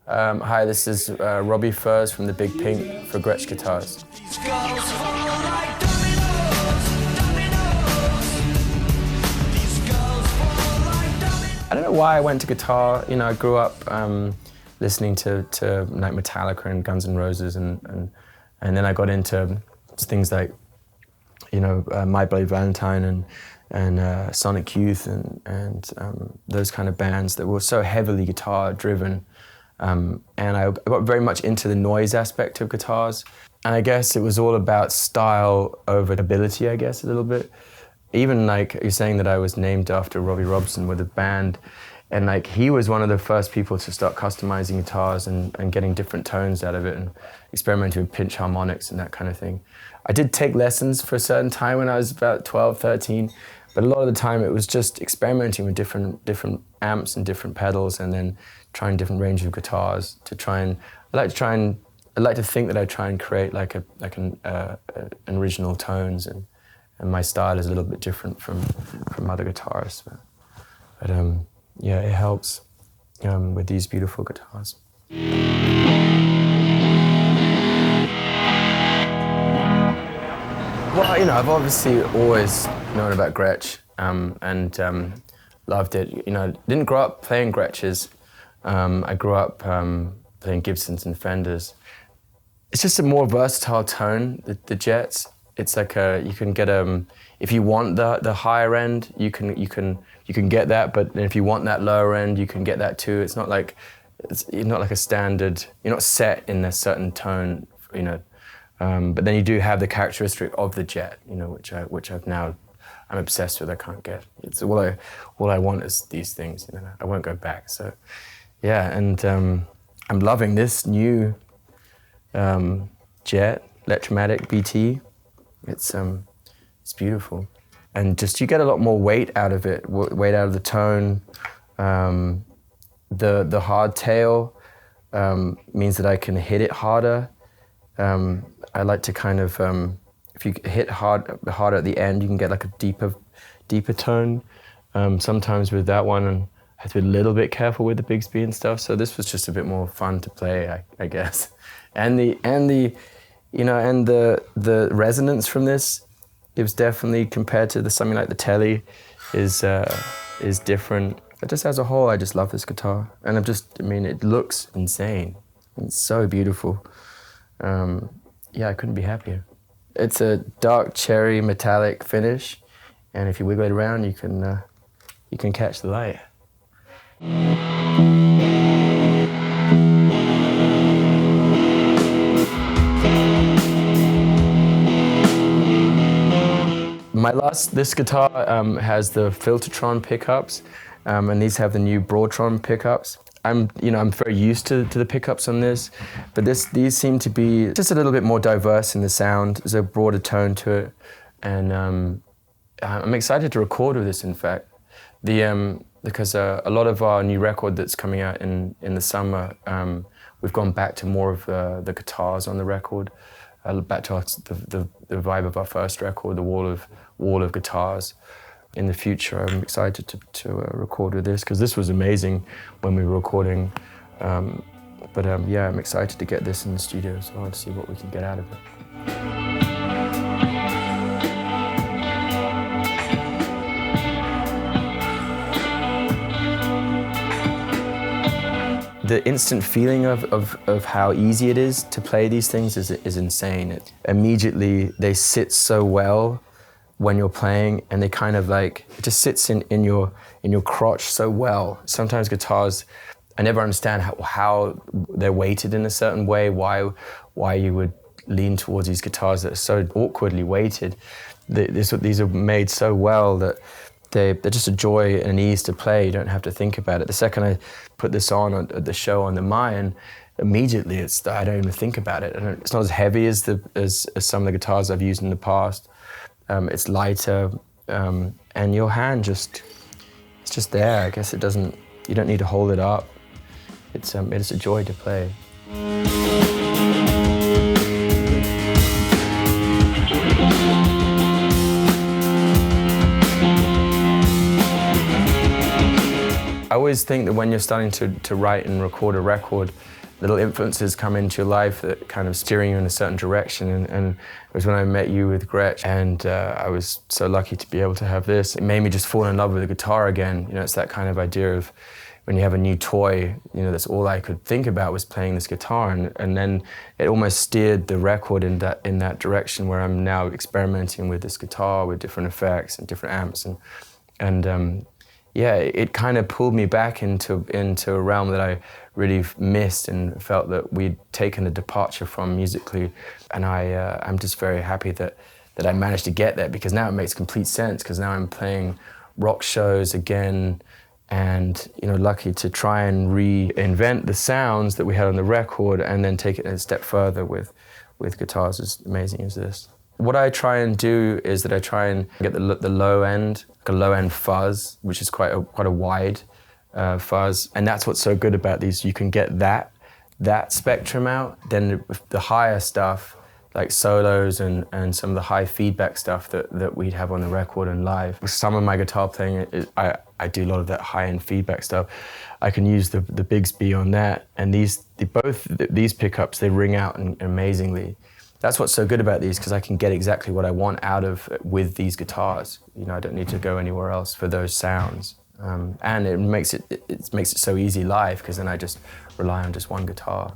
Hi, this is Robbie Furze from the Big Pink for Gretsch Guitars. I don't know why I went to guitar. You know, I grew up listening to like Metallica and Guns N' Roses, and then I got into things like, you know, My Bloody Valentine and Sonic Youth and those kind of bands that were so heavily guitar driven. And I got very much into the noise aspect of guitars. And I guess it was all about style over ability, I guess, a little bit. Even like you're saying that I was named after Robbie Robson with a band, and like he was one of the first people to start customizing guitars and getting different tones out of it and experimenting with pinch harmonics and that kind of thing. I did take lessons for a certain time when I was about 12, 13, but a lot of the time it was just experimenting with different amps and different pedals, and then trying different range of guitars to try and, I like to think that I try and create like an original tones, and my style is a little bit different from other guitarists. But yeah, it helps with these beautiful guitars. Well, you know, I've obviously always known about Gretsch and loved it. You know, didn't grow up playing Gretsches. I grew up playing Gibsons and Fenders. It's just a more versatile tone, the Jets. It's like you can get if you want the higher end, you can get that. But if you want that lower end, you can get that too. It's not like you're not like a standard. You're not set in a certain tone, you know. But then you do have the characteristic of the Jet, you know, which I'm obsessed with. I can't get. It's all I want is these things. You know, I won't go back. So, yeah, and I'm loving this new Jet Electromatic BT. It's beautiful, and just you get a lot more weight out of it, weight out of the tone. The hard tail means that I can hit it harder. I like to kind of if you hit harder at the end, you can get like a deeper tone. Sometimes with that one, and I have to be a little bit careful with the Bigsby and stuff. So this was just a bit more fun to play, I guess. And the you know, and the resonance from this, it was definitely, compared to something like the Telly, is different. But just as a whole, I just love this guitar, and I mean, it looks insane. It's so beautiful. Yeah, I couldn't be happier. It's a dark cherry metallic finish, and if you wiggle it around, you can catch the light. This guitar has the Filtertron pickups, and these have the new Broadtron pickups. I'm very used to the pickups on this, but these seem to be just a little bit more diverse in the sound. There's a broader tone to it, and I'm excited to record with this. In fact, because a lot of our new record that's coming out in the summer, we've gone back to more of the guitars on the record. Back to the vibe of our first record, the wall of guitars. In the future, I'm excited to record with this, because this was amazing when we were recording. But yeah, I'm excited to get this in the studio as well, to see what we can get out of it. The instant feeling of how easy it is to play these things is insane. Immediately, they sit so well when you're playing, and they kind of like, it just sits in your crotch so well. Sometimes guitars, I never understand how they're weighted in a certain way, why you would lean towards these guitars that are so awkwardly weighted. These are made so well that they're just a joy and an ease to play. You don't have to think about it. The second I put this on at the show on the Mayan, immediately I don't even think about it. It's not as heavy as some of the guitars I've used in the past. It's lighter, and your hand it's just there. I guess you don't need to hold it up. It's a joy to play. I always think that when you're starting to write and record a record, little influences come into your life that kind of steering you in a certain direction. And it was when I met you with Gretsch, and I was so lucky to be able to have this. It made me just fall in love with the guitar again. You know, it's that kind of idea of when you have a new toy, you know, that's all I could think about was playing this guitar, and then it almost steered the record in that direction where I'm now experimenting with this guitar with different effects and different amps, and yeah, it kind of pulled me back into a realm that I really missed and felt that we'd taken a departure from musically, and I'm just very happy that I managed to get there, because now it makes complete sense, because now I'm playing rock shows again. And you know, lucky to try and reinvent the sounds that we had on the record and then take it a step further with guitars as amazing as this. What I try and do is that I try and get the low end, like a low end fuzz, which is quite a wide fuzz, and that's what's so good about these. You can get that spectrum out. Then the higher stuff, like solos and some of the high feedback stuff that we'd have on the record and live. Some of my guitar playing, I do a lot of that high-end feedback stuff. I can use the Bigsby on that, and both these pickups, they ring out amazingly. That's what's so good about these, because I can get exactly what I want out of with these guitars. You know, I don't need to go anywhere else for those sounds. And it makes it so easy live, because then I just rely on just one guitar.